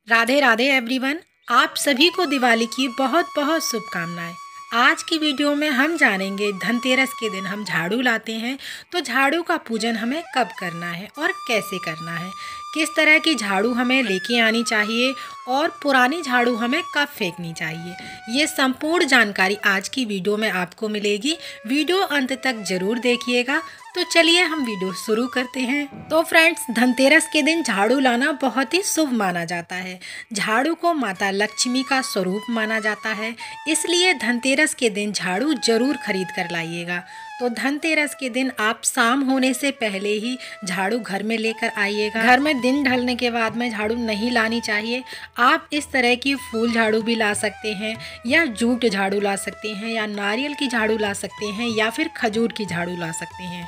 Radhe Radhe everyone. आप सभी को दिवाली की बहुत बहुत शुभकामनाएं। आज की वीडियो में हम जानेंगे धनतेरस के दिन हम झाड़ू लाते हैं तो झाड़ू का पूजन हमें कब करना है और कैसे करना है, किस तरह की झाड़ू हमें लेके आनी चाहिए और पुरानी झाड़ू हमें कब फेंकनी चाहिए। ये संपूर्ण जानकारी आज की वीडियो में आपको मिलेगी। वीडियो अंत तक जरूर देखिएगा। तो चलिए हम वीडियो शुरू करते हैं। तो फ्रेंड्स, धनतेरस के दिन झाड़ू लाना बहुत ही शुभ माना जाता है। झाड़ू को माता लक्ष्मी का स्वरूप माना जाता है, इसलिए धनतेरस के दिन झाड़ू जरूर खरीद कर लाइएगा। तो धनतेरस के दिन आप शाम होने से पहले ही झाड़ू घर में लेकर आइएगा। घर में दिन ढलने के बाद में झाड़ू नहीं लानी चाहिए। आप इस तरह की फूल झाड़ू भी ला सकते हैं, या जूट झाड़ू ला सकते हैं, या नारियल की झाड़ू ला सकते हैं, या फिर खजूर की झाड़ू ला सकते हैं।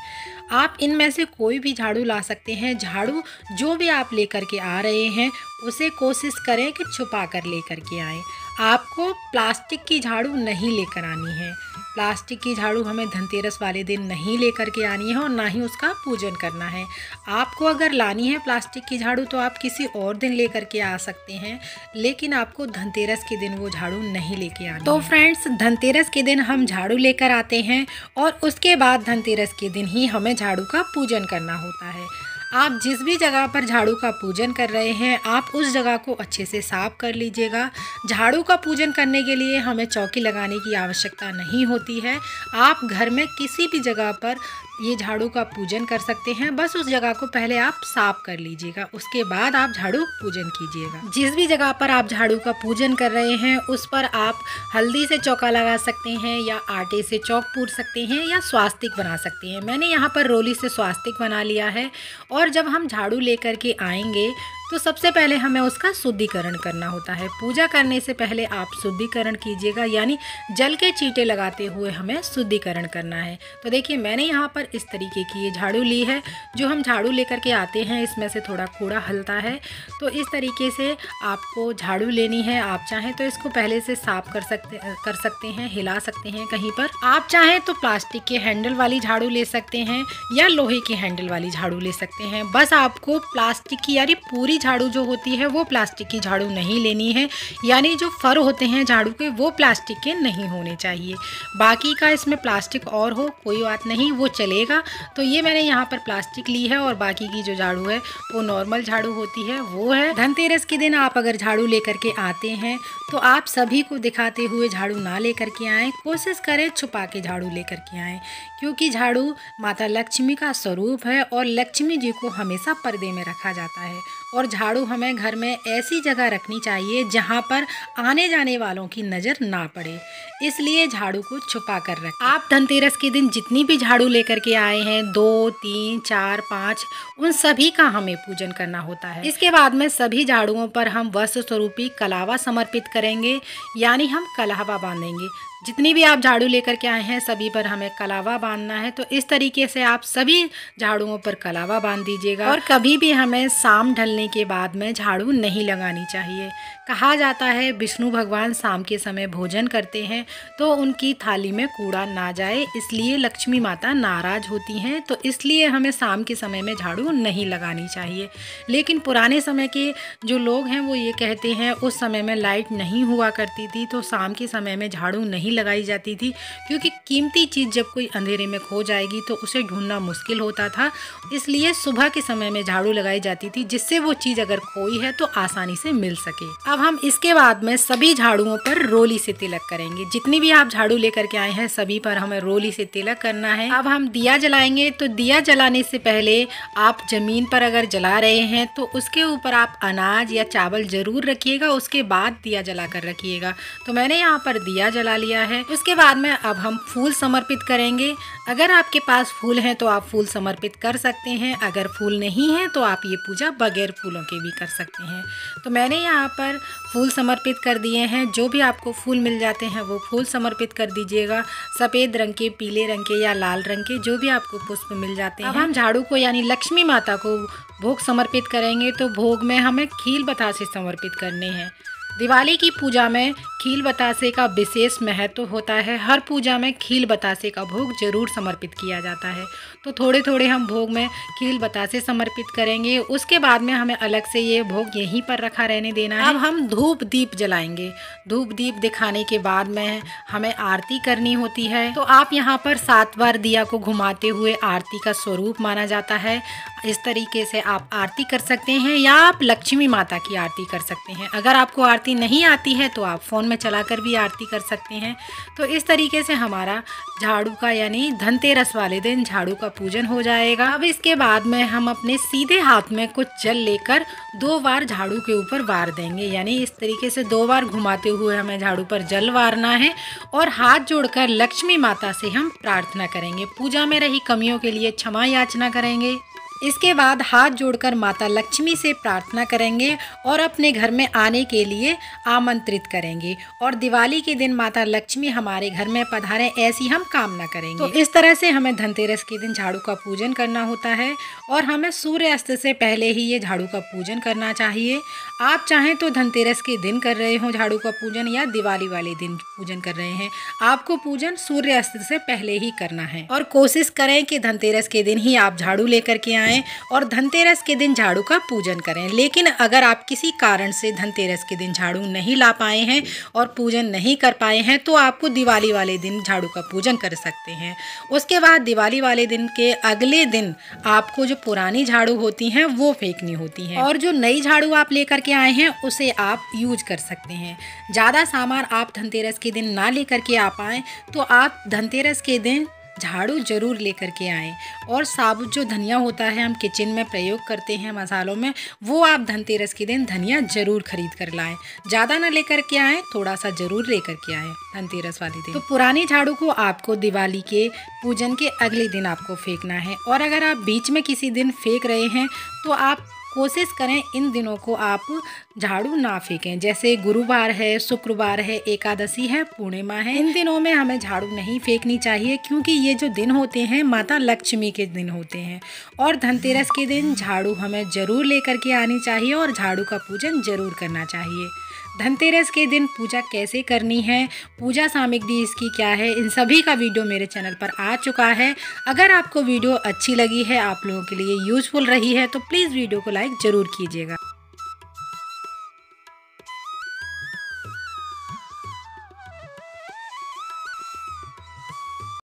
आप इनमें से कोई भी झाड़ू ला सकते हैं। झाड़ू जो भी आप लेकर के आ रहे हैं उसे कोशिश करें कि छुपा कर लेकर के आएँ। आपको प्लास्टिक की झाड़ू नहीं लेकर आनी है। प्लास्टिक की झाड़ू हमें धनतेरस वाले दिन नहीं लेकर के आनी है और ना ही उसका पूजन करना है। आपको अगर लानी है प्लास्टिक की झाड़ू तो आप किसी और दिन लेकर के आ सकते हैं, लेकिन आपको धनतेरस के दिन वो झाड़ू नहीं लेके आनी। तो फ्रेंड्स, धनतेरस के दिन हम झाड़ू लेकर आते हैं और उसके बाद धनतेरस के दिन ही हमें झाड़ू का पूजन करना होता है। आप जिस भी जगह पर झाड़ू का पूजन कर रहे हैं, आप उस जगह को अच्छे से साफ कर लीजिएगा। झाड़ू का पूजन करने के लिए हमें चौकी लगाने की आवश्यकता नहीं होती है। आप घर में किसी भी जगह पर ये झाड़ू का पूजन कर सकते हैं। बस उस जगह को पहले आप साफ कर लीजिएगा, उसके बाद आप झाड़ू पूजन कीजिएगा। जिस भी जगह पर आप झाड़ू का पूजन कर रहे हैं उस पर आप हल्दी से चौका लगा सकते हैं, या आटे से चौक पूर सकते हैं, या स्वास्तिक बना सकते हैं। मैंने यहाँ पर रोली से स्वास्तिक बना लिया है। और जब हम झाड़ू लेकर के आएंगे तो सबसे पहले हमें उसका शुद्धिकरण करना होता है। पूजा करने से पहले आप शुद्धिकरण कीजिएगा, यानी जल के चींटे लगाते हुए हमें शुद्धिकरण करना है। तो देखिए, मैंने यहाँ पर इस तरीके की ये झाड़ू ली है। जो हम झाड़ू लेकर के आते हैं इसमें से थोड़ा कूड़ा हलता है, तो इस तरीके से आपको झाड़ू लेनी है। आप चाहें तो इसको पहले से साफ कर सकते हैं, हिला सकते हैं कहीं पर। आप चाहें तो प्लास्टिक के हैंडल वाली झाड़ू ले सकते हैं या लोहे के हैंडल वाली झाड़ू ले सकते हैं। बस आपको प्लास्टिक की यानी पूरी झाड़ू जो होती है वो प्लास्टिक की झाड़ू नहीं लेनी है, यानी जो फर होते हैं झाड़ू के वो प्लास्टिक के नहीं होने चाहिए। बाकी का इसमें प्लास्टिक और हो कोई बात नहीं, वो चलेगा। तो ये मैंने यहाँ पर प्लास्टिक ली है और बाकी की जो झाड़ू है वो नॉर्मल झाड़ू होती है, वो है। धनतेरस के दिन आप अगर झाड़ू लेकर के आते हैं तो आप सभी को दिखाते हुए झाड़ू ना लेकर के आएँ। कोशिश करें छुपा के झाड़ू लेकर के आएँ, क्योंकि झाड़ू माता लक्ष्मी का स्वरूप है और लक्ष्मी जी को हमेशा पर्दे में रखा जाता है। और झाड़ू हमें घर में ऐसी जगह रखनी चाहिए जहाँ पर आने जाने वालों की नज़र ना पड़े, इसलिए झाड़ू को छुपा कर रखें। आप धनतेरस के दिन जितनी भी झाड़ू लेकर के आए हैं, 2, 3, 4, 5, उन सभी का हमें पूजन करना होता है। इसके बाद में सभी झाड़ुओं पर हम वस्त्र स्वरूपी कलावा समर्पित करेंगे, यानी हम कलावा बांधेंगे। जितनी भी आप झाड़ू लेकर के आए हैं सभी पर हमें कलावा बांधना है। तो इस तरीके से आप सभी झाड़ुओं पर कलावा बांध दीजिएगा। और कभी भी हमें शाम ढलने के बाद में झाड़ू नहीं लगानी चाहिए। कहा जाता है विष्णु भगवान शाम के समय भोजन करते हैं तो उनकी थाली में कूड़ा ना जाए, इसलिए लक्ष्मी माता नाराज होती हैं। तो इसलिए हमें शाम के समय में झाड़ू नहीं लगानी चाहिए। लेकिन पुराने समय के जो लोग हैं वो ये कहते हैं उस समय में लाइट नहीं हुआ करती थी तो शाम के समय में झाड़ू नहीं लगाई जाती थी, क्योंकि कीमती चीज़ जब कोई अंधेरे में खो जाएगी तो उसे ढूंढना मुश्किल होता था। इसलिए सुबह के समय में झाड़ू लगाई जाती थी, जिससे वो चीज़ अगर खोई है तो आसानी से मिल सके। अब हम इसके बाद में सभी झाड़ुओं पर रोली से तिलक करेंगे। जितनी भी आप झाड़ू लेकर के आए हैं सभी पर हमें रोली से तिलक करना है। अब हम दिया जलाएंगे, तो दिया जलाने से पहले आप जमीन पर अगर जला रहे हैं तो उसके ऊपर आप अनाज या चावल जरूर रखिएगा, उसके बाद दिया जला कर रखिएगा। तो मैंने यहाँ पर दिया जला लिया है। उसके बाद में अब हम फूल समर्पित करेंगे। अगर आपके पास फूल हैं तो आप फूल समर्पित कर सकते हैं, अगर फूल नहीं है तो आप ये पूजा बगैर फूलों के भी कर सकते हैं। तो मैंने यहाँ पर फूल समर्पित कर दिए हैं। जो भी आपको फूल मिल जाते हैं वो फूल समर्पित कर दीजिएगा। सफ़ेद रंग के, पीले रंग के या लाल रंग के, जो भी आपको पुष्प मिल जाते हैं। अब हम झाड़ू को यानी लक्ष्मी माता को भोग समर्पित करेंगे। तो भोग में हमें खील बतासे समर्पित करने हैं। दिवाली की पूजा में खील बतासे का विशेष महत्व होता है। हर पूजा में खील बतासे का भोग जरूर समर्पित किया जाता है। तो थोड़े थोड़े हम भोग में खील बतासे समर्पित करेंगे। उसके बाद में हमें अलग से ये भोग यहीं पर रखा रहने देना है। अब हम धूप दीप जलाएंगे। धूप दीप दिखाने के बाद में हमें आरती करनी होती है। तो आप यहाँ पर 7 बार दिया को घुमाते हुए आरती का स्वरूप माना जाता है। इस तरीके से आप आरती कर सकते हैं या आप लक्ष्मी माता की आरती कर सकते हैं। अगर आपको आरती नहीं आती है तो आप फ़ोन में चलाकर भी आरती कर सकते हैं। तो इस तरीके से हमारा झाड़ू का यानी धनतेरस वाले दिन झाड़ू का पूजन हो जाएगा। अब इसके बाद में हम अपने सीधे हाथ में कुछ जल लेकर 2 बार झाड़ू के ऊपर वार देंगे। यानी इस तरीके से 2 बार घुमाते हुए हमें झाड़ू पर जल वारना है और हाथ जोड़कर लक्ष्मी माता से हम प्रार्थना करेंगे। पूजा में रही कमियों के लिए क्षमा याचना करेंगे। इसके बाद हाथ जोड़कर माता लक्ष्मी से प्रार्थना करेंगे और अपने घर में आने के लिए आमंत्रित करेंगे और दिवाली के दिन माता लक्ष्मी हमारे घर में पधारें ऐसी हम कामना करेंगे। तो इस तरह से हमें धनतेरस के दिन झाड़ू का पूजन करना होता है और हमें सूर्यास्त से पहले ही ये झाड़ू का पूजन करना चाहिए। आप चाहें तो धनतेरस के दिन कर रहे हो झाड़ू का पूजन या दिवाली वाले दिन पूजन कर रहे हैं, आपको पूजन सूर्यास्त से पहले ही करना है। और कोशिश करें कि धनतेरस के दिन ही आप झाड़ू लेकर के आएं और धनतेरस के दिन झाड़ू का पूजन करें। लेकिन अगर आप किसी कारण से धनतेरस के दिन झाड़ू नहीं ला पाए हैं और पूजन नहीं कर पाए हैं तो आपको दिवाली वाले दिन झाड़ू का पूजन कर सकते हैं। उसके बाद दिवाली वाले दिन के अगले दिन आपको जो पुरानी झाड़ू होती हैं वो फेंकनी होती हैं और जो नई झाड़ू आप लेकर के आए हैं उसे आप यूज कर सकते हैं। ज़्यादा सामान आप धनतेरस के दिन ना लेकर के आ पाएँ तो आप धनतेरस के दिन झाड़ू जरूर लेकर के आएँ। और साबुत जो धनिया होता है हम किचन में प्रयोग करते हैं मसालों में, वो आप धनतेरस के दिन धनिया जरूर खरीद कर लाएं। ज़्यादा ना लेकर के आएँ, थोड़ा सा जरूर लेकर के आएँ धनतेरस वाले दिन। तो पुरानी झाड़ू को आपको दिवाली के पूजन के अगले दिन आपको फेंकना है। और अगर आप बीच में किसी दिन फेंक रहे हैं तो आप कोशिश करें इन दिनों को आप झाड़ू ना फेंकें। जैसे गुरुवार है, शुक्रवार है, एकादशी है, पूर्णिमा है, इन दिनों में हमें झाड़ू नहीं फेंकनी चाहिए क्योंकि ये जो दिन होते हैं माता लक्ष्मी के दिन होते हैं। और धनतेरस के दिन झाड़ू हमें ज़रूर लेकर के आनी चाहिए और झाड़ू का पूजन ज़रूर करना चाहिए। धनतेरस के दिन पूजा कैसे करनी है, पूजा सामग्री इसकी क्या है, इन सभी का वीडियो मेरे चैनल पर आ चुका है। अगर आपको वीडियो अच्छी लगी है, आप लोगों के लिए यूजफुल रही है तो प्लीज़ वीडियो को लाइक ज़रूर कीजिएगा।